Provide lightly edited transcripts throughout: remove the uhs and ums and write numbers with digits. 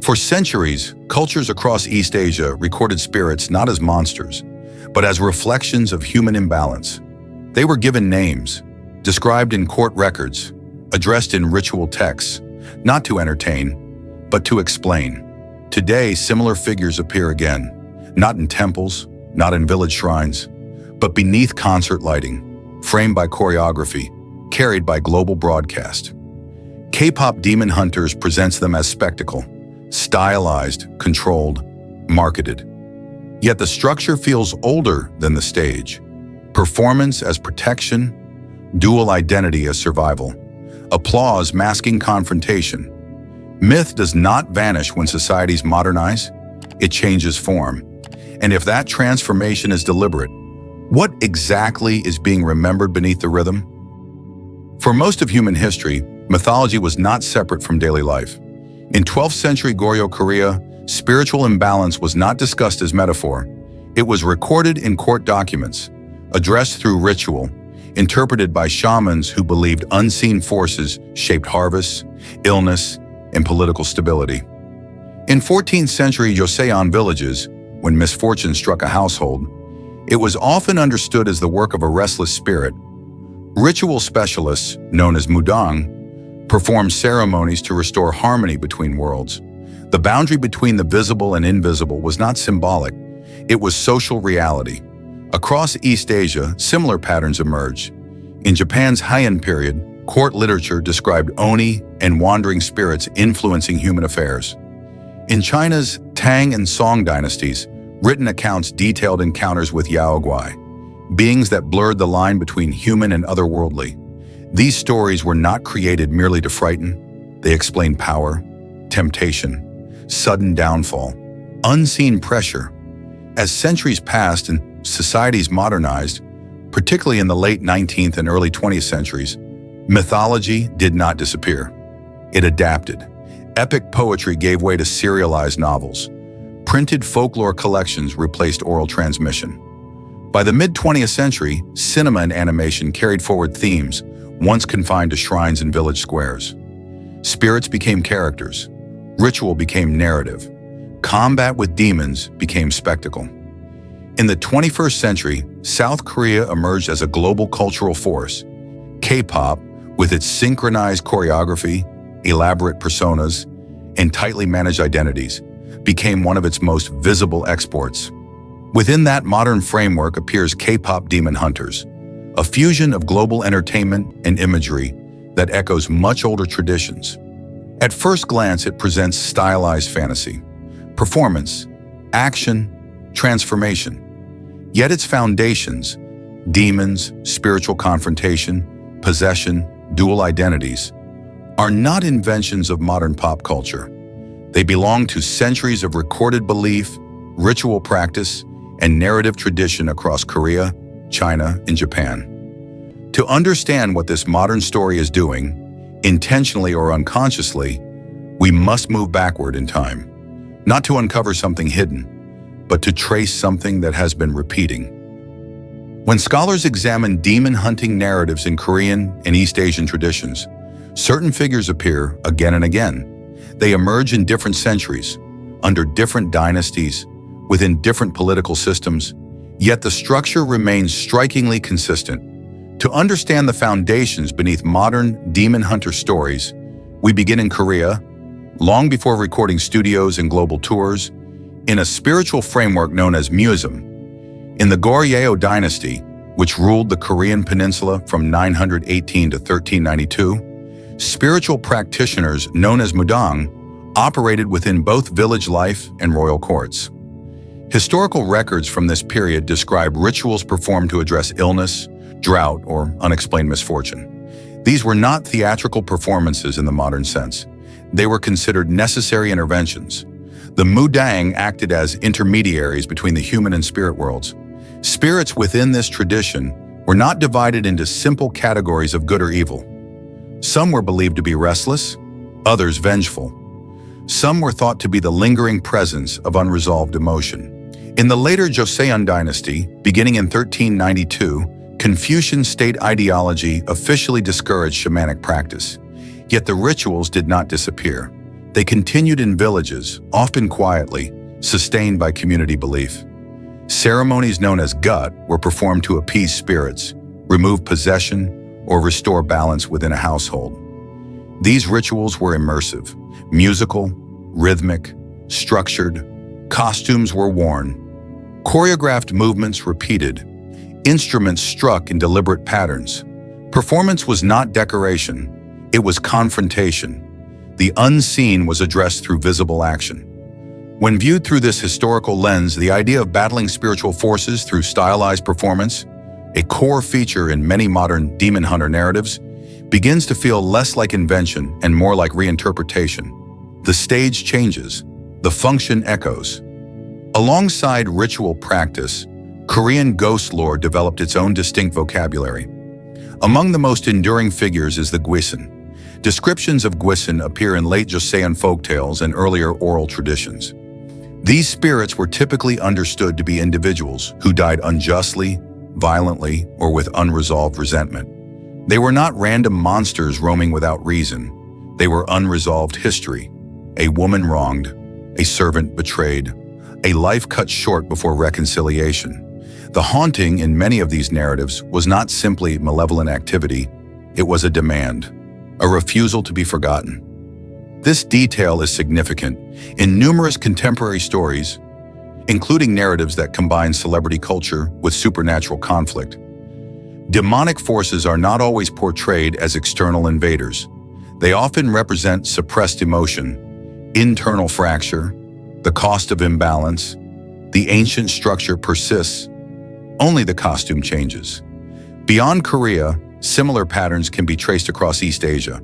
For centuries, cultures across East Asia recorded spirits not as monsters, but as reflections of human imbalance. They were given names, described in court records, addressed in ritual texts, not to entertain, but to explain. Today, similar figures appear again, not in temples, not in village shrines, but beneath concert lighting, framed by choreography, carried by global broadcast. K-pop demon hunters presents them as spectacle, stylized, controlled, marketed. Yet the structure feels older than the stage. Performance as protection, dual identity as survival, applause masking confrontation. Myth does not vanish when societies modernize, it changes form. And if that transformation is deliberate, what exactly is being remembered beneath the rhythm? For most of human history, mythology was not separate from daily life. In 12th century Goryeo, Korea, spiritual imbalance was not discussed as metaphor. It was recorded in court documents, addressed through ritual, interpreted by shamans who believed unseen forces shaped harvests, illness, and political stability. In 14th century Joseon villages, when misfortune struck a household, it was often understood as the work of a restless spirit. Ritual specialists, known as mudang, performed ceremonies to restore harmony between worlds. The boundary between the visible and invisible was not symbolic, it was social reality. Across East Asia, similar patterns emerged. In Japan's Heian period, court literature described oni and wandering spirits influencing human affairs. In China's Tang and Song dynasties, written accounts detailed encounters with yaoguai, beings that blurred the line between human and otherworldly. These stories were not created merely to frighten. They explained power, temptation, sudden downfall, unseen pressure. As centuries passed and societies modernized, particularly in the late 19th and early 20th centuries, mythology did not disappear. It adapted. Epic poetry gave way to serialized novels. Printed folklore collections replaced oral transmission. By the mid-20th century, cinema and animation carried forward themes once confined to shrines and village squares. Spirits became characters. Ritual became narrative. Combat with demons became spectacle. In the 21st century, South Korea emerged as a global cultural force. K-pop, with its synchronized choreography, elaborate personas, and tightly managed identities, became one of its most visible exports. Within that modern framework appears K-pop demon hunters, a fusion of global entertainment and imagery that echoes much older traditions. At first glance, it presents stylized fantasy, performance, action, transformation. Yet its foundations, demons, spiritual confrontation, possession, dual identities, are not inventions of modern pop culture. They belong to centuries of recorded belief, ritual practice, and narrative tradition across Korea, China, and Japan. To understand what this modern story is doing, intentionally or unconsciously, we must move backward in time, not to uncover something hidden, but to trace something that has been repeating. When scholars examine demon hunting narratives in Korean and East Asian traditions, certain figures appear again and again. They emerge in different centuries, under different dynasties, within different political systems, yet the structure remains strikingly consistent. To understand the foundations beneath modern demon hunter stories, we begin in Korea, long before recording studios and global tours, in a spiritual framework known as Muism. In the Goryeo dynasty, which ruled the Korean peninsula from 918 to 1392, spiritual practitioners known as mudang operated within both village life and royal courts. Historical records from this period describe rituals performed to address illness, drought, or unexplained misfortune. These were not theatrical performances in the modern sense. They were considered necessary interventions. The mudang acted as intermediaries between the human and spirit worlds. Spirits within this tradition were not divided into simple categories of good or evil. Some were believed to be restless, others vengeful. Some were thought to be the lingering presence of unresolved emotion. In the later Joseon dynasty, beginning in 1392, Confucian state ideology officially discouraged shamanic practice. Yet the rituals did not disappear. They continued in villages, often quietly, sustained by community belief. Ceremonies known as gut were performed to appease spirits, remove possession, or restore balance within a household. These rituals were immersive, musical, rhythmic, structured. Costumes were worn, choreographed movements repeated, instruments struck in deliberate patterns. Performance was not decoration, it was confrontation. The unseen was addressed through visible action. When viewed through this historical lens, the idea of battling spiritual forces through stylized performance, a core feature in many modern demon hunter narratives, begins to feel less like invention and more like reinterpretation. The stage changes, the function echoes. Alongside ritual practice, Korean ghost lore developed its own distinct vocabulary. Among the most enduring figures is the gwisin. Descriptions of gwisin appear in late Joseon folktales and earlier oral traditions. These spirits were typically understood to be individuals who died unjustly, violently, or with unresolved resentment. They were not random monsters roaming without reason. They were unresolved history. A woman wronged, a servant betrayed, a life cut short before reconciliation. The haunting in many of these narratives was not simply malevolent activity, it was a demand, a refusal to be forgotten. This detail is significant in numerous contemporary stories, including narratives that combine celebrity culture with supernatural conflict. Demonic forces are not always portrayed as external invaders. They often represent suppressed emotion, internal fracture, the cost of imbalance. The ancient structure persists, only the costume changes. Beyond Korea, similar patterns can be traced across East Asia.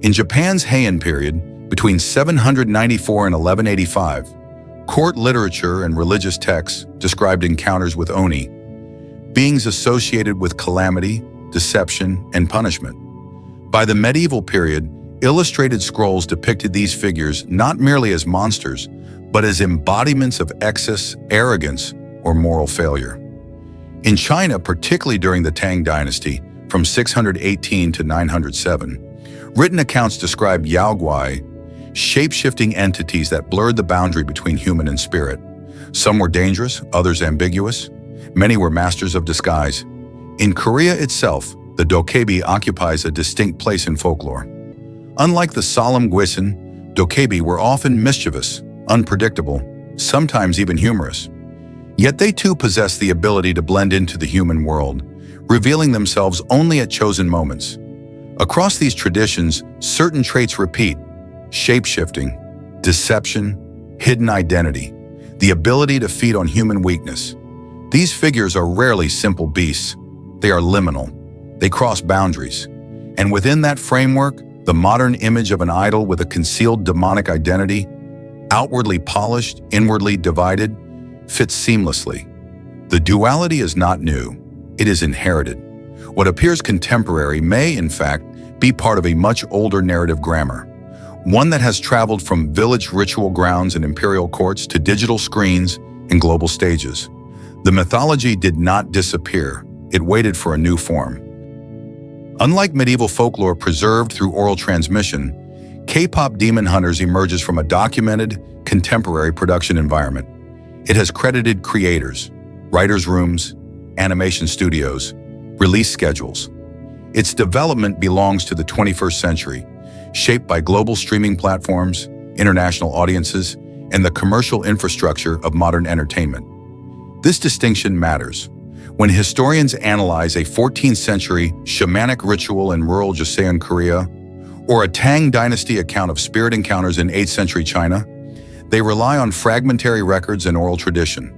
In Japan's Heian period, between 794 and 1185, court literature and religious texts described encounters with oni, beings associated with calamity, deception, and punishment. By the medieval period, illustrated scrolls depicted these figures not merely as monsters, but as embodiments of excess, arrogance, or moral failure. In China, particularly during the Tang Dynasty, from 618 to 907, written accounts describe yaoguai, shape-shifting entities that blurred the boundary between human and spirit. Some were dangerous, others ambiguous. Many were masters of disguise. In Korea itself, the dokkaebi occupies a distinct place in folklore. Unlike the solemn gwisin, dokkaebi were often mischievous, unpredictable, sometimes even humorous. Yet they too possess the ability to blend into the human world, revealing themselves only at chosen moments. Across these traditions, certain traits repeat: shape-shifting, deception, hidden identity, the ability to feed on human weakness. These figures are rarely simple beasts. They are liminal. They cross boundaries. And within that framework, the modern image of an idol with a concealed demonic identity, outwardly polished, inwardly divided, fits seamlessly. The duality is not new. It is inherited. What appears contemporary may, in fact, be part of a much older narrative grammar, one that has traveled from village ritual grounds and imperial courts to digital screens and global stages. The mythology did not disappear. It waited for a new form. Unlike medieval folklore preserved through oral transmission, K-pop Demon Hunters emerges from a documented, contemporary production environment. It has credited creators, writers' rooms, animation studios, release schedules. Its development belongs to the 21st century, shaped by global streaming platforms, international audiences, and the commercial infrastructure of modern entertainment. This distinction matters. When historians analyze a 14th century shamanic ritual in rural Joseon, Korea, or a Tang Dynasty account of spirit encounters in 8th century China, they rely on fragmentary records and oral tradition.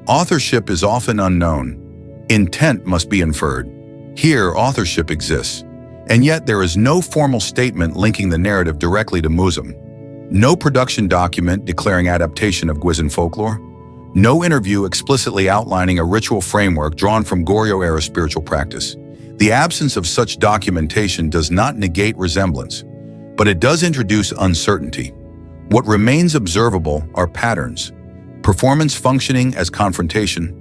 Authorship is often unknown. Intent must be inferred. Here, authorship exists, and yet there is no formal statement linking the narrative directly to Muism. No production document declaring adaptation of gwisin folklore. No interview explicitly outlining a ritual framework drawn from Goryeo-era spiritual practice. The absence of such documentation does not negate resemblance, but it does introduce uncertainty. What remains observable are patterns: performance functioning as confrontation,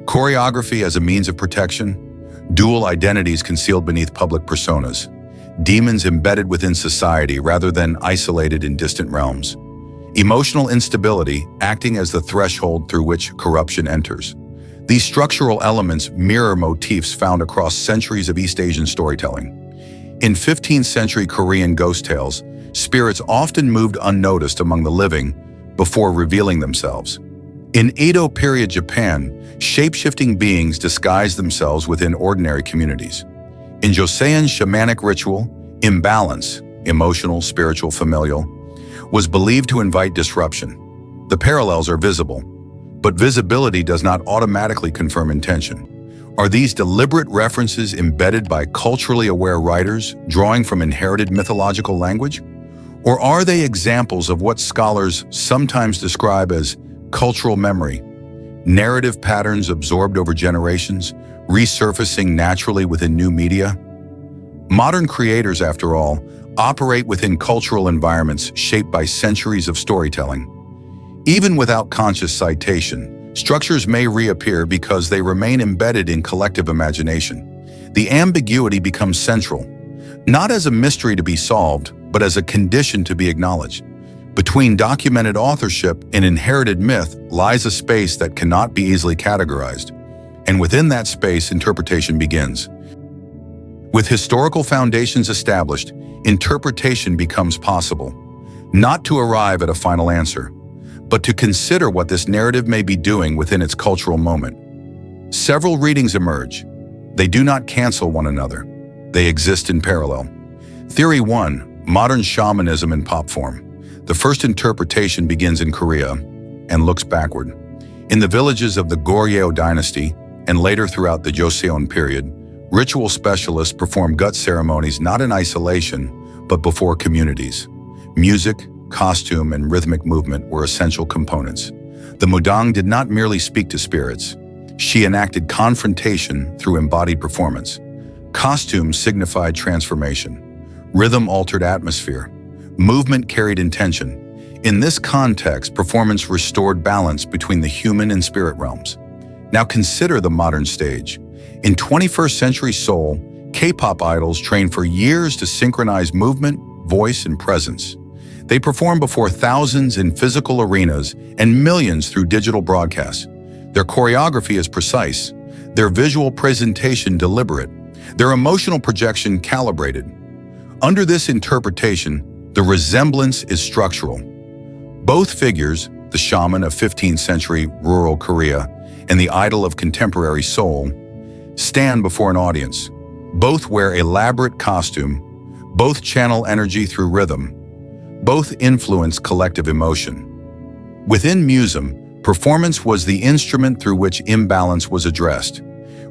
choreography as a means of protection, dual identities concealed beneath public personas. demons embedded within society rather than isolated in distant realms. Emotional instability acting as the threshold through which corruption enters. These structural elements mirror motifs found across centuries of East Asian storytelling. In 15th century Korean ghost tales, spirits often moved unnoticed among the living before revealing themselves. In Edo period Japan, shape-shifting beings disguised themselves within ordinary communities. In Joseon shamanic ritual, imbalance, emotional, spiritual, familial, was believed to invite disruption. The parallels are visible, but visibility does not automatically confirm intention. Are these deliberate references embedded by culturally aware writers, drawing from inherited mythological language? Or are they examples of what scholars sometimes describe as cultural memory, narrative patterns absorbed over generations, resurfacing naturally within new media? Modern creators, after all, operate within cultural environments shaped by centuries of storytelling. Even without conscious citation, structures may reappear because they remain embedded in collective imagination. The ambiguity becomes central, not as a mystery to be solved, but as a condition to be acknowledged. Between documented authorship and inherited myth lies a space that cannot be easily categorized, and within that space, interpretation begins. With historical foundations established, interpretation becomes possible, not to arrive at a final answer, but to consider what this narrative may be doing within its cultural moment. Several readings emerge. They do not cancel one another. They exist in parallel. Theory 1, modern shamanism in pop form. The first interpretation begins in Korea and looks backward. In the villages of the Goryeo dynasty and later throughout the Joseon period, ritual specialists perform gut ceremonies not in isolation, but before communities. Music, costume, and rhythmic movement were essential components. The mudang did not merely speak to spirits. She enacted confrontation through embodied performance. Costume signified transformation. Rhythm altered atmosphere. Movement carried intention. In this context, performance restored balance between the human and spirit realms. Now consider the modern stage. In 21st century Seoul, K-pop idols train for years to synchronize movement, voice, and presence. They perform before thousands in physical arenas and millions through digital broadcasts. Their choreography is precise, their visual presentation deliberate, their emotional projection calibrated. Under this interpretation, the resemblance is structural. Both figures, the shaman of 15th century rural Korea and the idol of contemporary Seoul, stand before an audience. Both wear elaborate costume, both channel energy through rhythm, both influence collective emotion. Within Muism, performance was the instrument through which imbalance was addressed.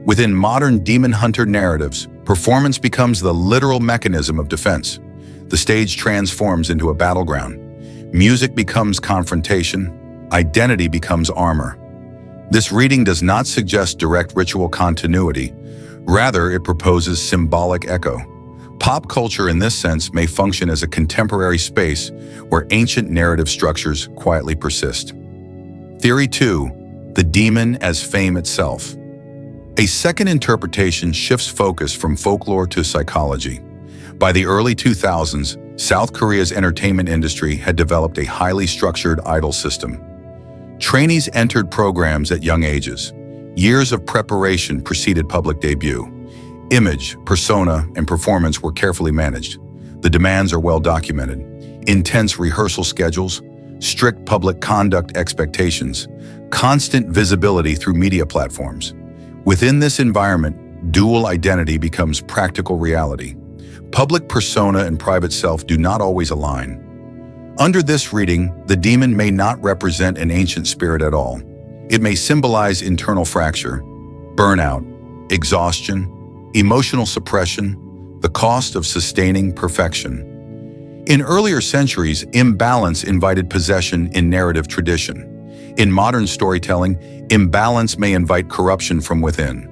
Within modern demon hunter narratives, performance becomes the literal mechanism of defense. The stage transforms into a battleground. Music becomes confrontation. Identity becomes armor. This reading does not suggest direct ritual continuity. Rather, it proposes symbolic echo. Pop culture in this sense may function as a contemporary space where ancient narrative structures quietly persist. Theory 2, the demon as fame itself. A second interpretation shifts focus from folklore to psychology. By the early 2000s, South Korea's entertainment industry had developed a highly structured idol system. Trainees entered programs at young ages. Years of preparation preceded public debut. Image, persona, and performance were carefully managed. The demands are well documented. Intense rehearsal schedules, strict public conduct expectations, constant visibility through media platforms. Within this environment, dual identity becomes practical reality. Public persona and private self do not always align. Under this reading, the demon may not represent an ancient spirit at all. It may symbolize internal fracture, burnout, exhaustion, emotional suppression, the cost of sustaining perfection. In earlier centuries, imbalance invited possession in narrative tradition. In modern storytelling, imbalance may invite corruption from within.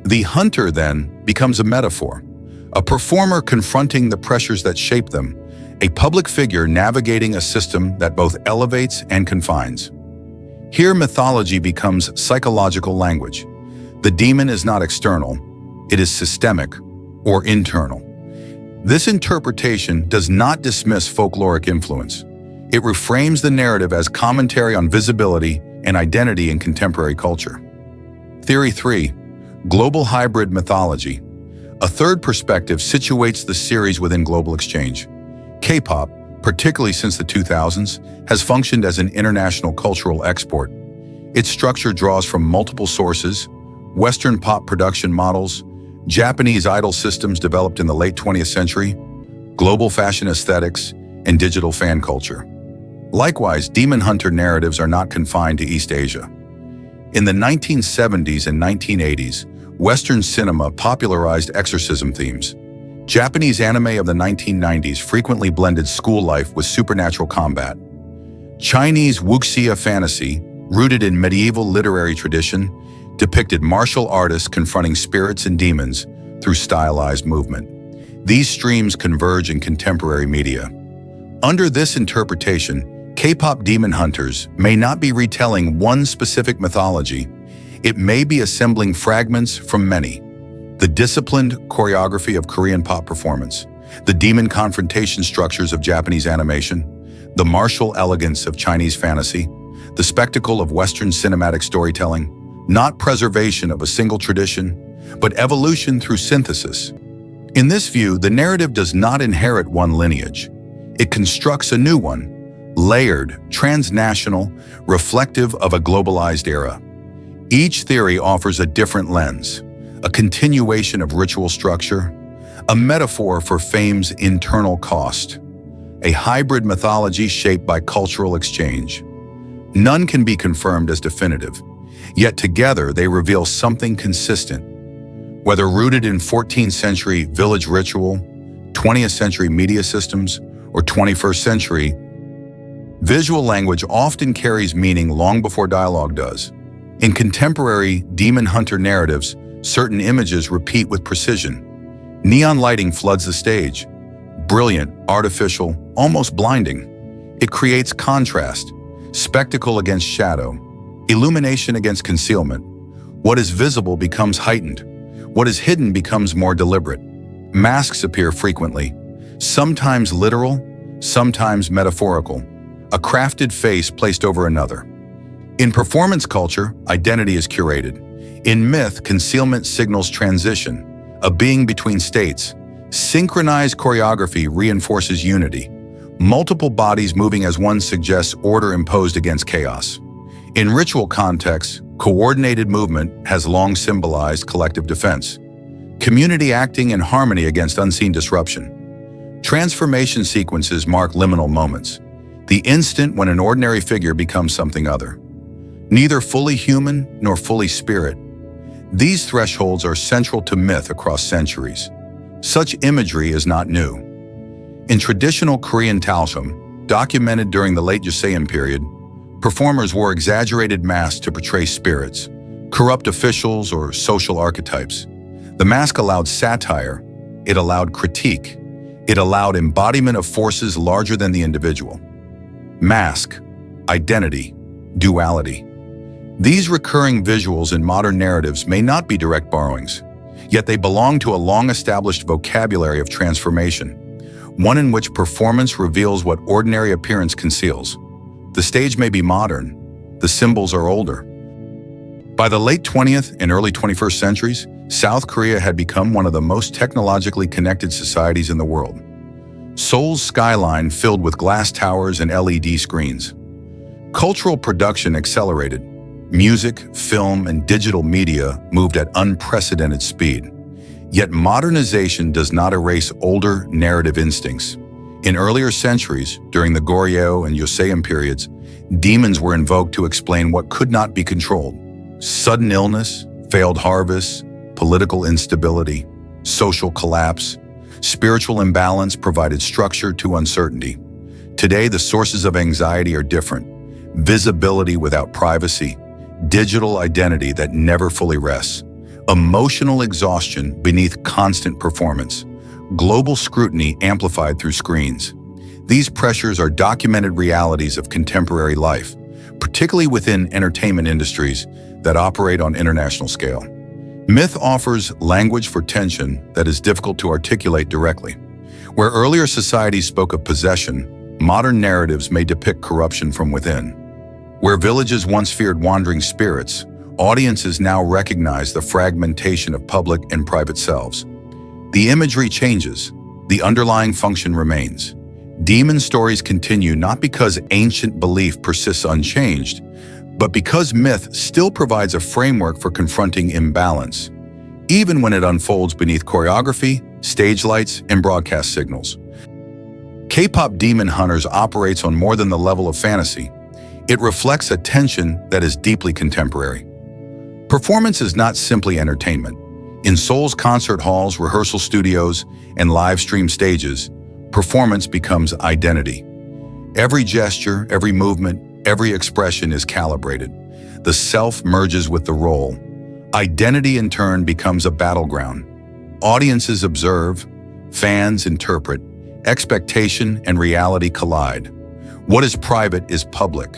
The hunter, then, becomes a metaphor, a performer confronting the pressures that shape them, a public figure navigating a system that both elevates and confines. Here, mythology becomes psychological language. The demon is not external, it is systemic or internal. This interpretation does not dismiss folkloric influence. It reframes the narrative as commentary on visibility and identity in contemporary culture. Theory 3. Global hybrid mythology. A third perspective situates the series within global exchange. K-pop, particularly since the 2000s, has functioned as an international cultural export. Its structure draws from multiple sources: Western pop production models, Japanese idol systems developed in the late 20th century, global fashion aesthetics, and digital fan culture. Likewise, demon hunter narratives are not confined to East Asia. In the 1970s and 1980s, Western cinema popularized exorcism themes. Japanese anime of the 1990s frequently blended school life with supernatural combat. Chinese wuxia fantasy, rooted in medieval literary tradition, depicted martial artists confronting spirits and demons through stylized movement. These streams converge in contemporary media. Under this interpretation, K-pop demon hunters may not be retelling one specific mythology. It may be assembling fragments from many. The disciplined choreography of Korean pop performance, the demon confrontation structures of Japanese animation, the martial elegance of Chinese fantasy, the spectacle of Western cinematic storytelling, not preservation of a single tradition, but evolution through synthesis. In this view, the narrative does not inherit one lineage. It constructs a new one, layered, transnational, reflective of a globalized era. Each theory offers a different lens, a continuation of ritual structure, a metaphor for fame's internal cost, a hybrid mythology shaped by cultural exchange. None can be confirmed as definitive, yet together they reveal something consistent. Whether rooted in 14th century village ritual, 20th century media systems, or 21st century, visual language often carries meaning long before dialogue does. In contemporary demon hunter narratives, certain images repeat with precision. Neon lighting floods the stage. Brilliant, artificial, almost blinding. It creates contrast, spectacle against shadow, illumination against concealment. What is visible becomes heightened. What is hidden becomes more deliberate. Masks appear frequently, sometimes literal, sometimes metaphorical, a crafted face placed over another. In performance culture, identity is curated. In myth, concealment signals transition, a being between states. Synchronized choreography reinforces unity. Multiple bodies moving as one suggests order imposed against chaos. In ritual contexts, coordinated movement has long symbolized collective defense. Community acting in harmony against unseen disruption. Transformation sequences mark liminal moments, the instant when an ordinary figure becomes something other. Neither fully human nor fully spirit. These thresholds are central to myth across centuries. Such imagery is not new. In traditional Korean talshum, documented during the late Joseon period, performers wore exaggerated masks to portray spirits, corrupt officials, or social archetypes. The mask allowed satire, it allowed critique, it allowed embodiment of forces larger than the individual. Mask, identity, duality. These recurring visuals in modern narratives may not be direct borrowings, yet they belong to a long-established vocabulary of transformation, one in which performance reveals what ordinary appearance conceals. The stage may be modern, the symbols are older. By the late 20th and early 21st centuries, South Korea had become one of the most technologically connected societies in the world. Seoul's skyline filled with glass towers and LED screens. Cultural production accelerated. Music, film, and digital media moved at unprecedented speed. Yet modernization does not erase older narrative instincts. In earlier centuries, during the Goryeo and Joseon periods, demons were invoked to explain what could not be controlled. Sudden illness, failed harvests, political instability, social collapse, spiritual imbalance provided structure to uncertainty. Today, the sources of anxiety are different. Visibility without privacy, digital identity that never fully rests, emotional exhaustion beneath constant performance, global scrutiny amplified through screens. These pressures are documented realities of contemporary life, particularly within entertainment industries that operate on international scale. Myth offers language for tension that is difficult to articulate directly. Where earlier societies spoke of possession, modern narratives may depict corruption from within. Where villages once feared wandering spirits, audiences now recognize the fragmentation of public and private selves. The imagery changes, the underlying function remains. Demon stories continue not because ancient belief persists unchanged, but because myth still provides a framework for confronting imbalance, even when it unfolds beneath choreography, stage lights, and broadcast signals. K-pop Demon Hunters operates on more than the level of fantasy. It reflects a tension that is deeply contemporary. Performance is not simply entertainment. In Seoul's concert halls, rehearsal studios, and live stream stages, performance becomes identity. Every gesture, every movement, every expression is calibrated. The self merges with the role. Identity, in turn, becomes a battleground. Audiences observe, fans interpret, expectation and reality collide. What is private is public.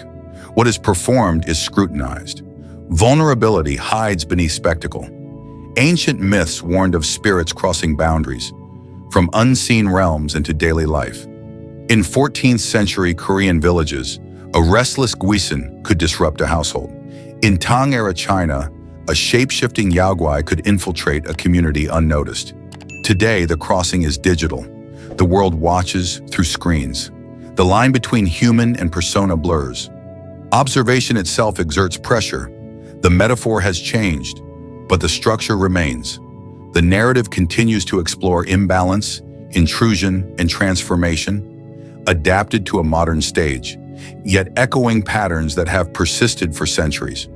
What is performed is scrutinized. Vulnerability hides beneath spectacle. Ancient myths warned of spirits crossing boundaries, from unseen realms into daily life. In 14th century Korean villages, a restless gwisin could disrupt a household. In Tang-era China, a shape-shifting yaoguai could infiltrate a community unnoticed. Today, the crossing is digital. The world watches through screens. The line between human and persona blurs. Observation itself exerts pressure. The metaphor has changed, but the structure remains. The narrative continues to explore imbalance, intrusion, and transformation, adapted to a modern stage, yet echoing patterns that have persisted for centuries.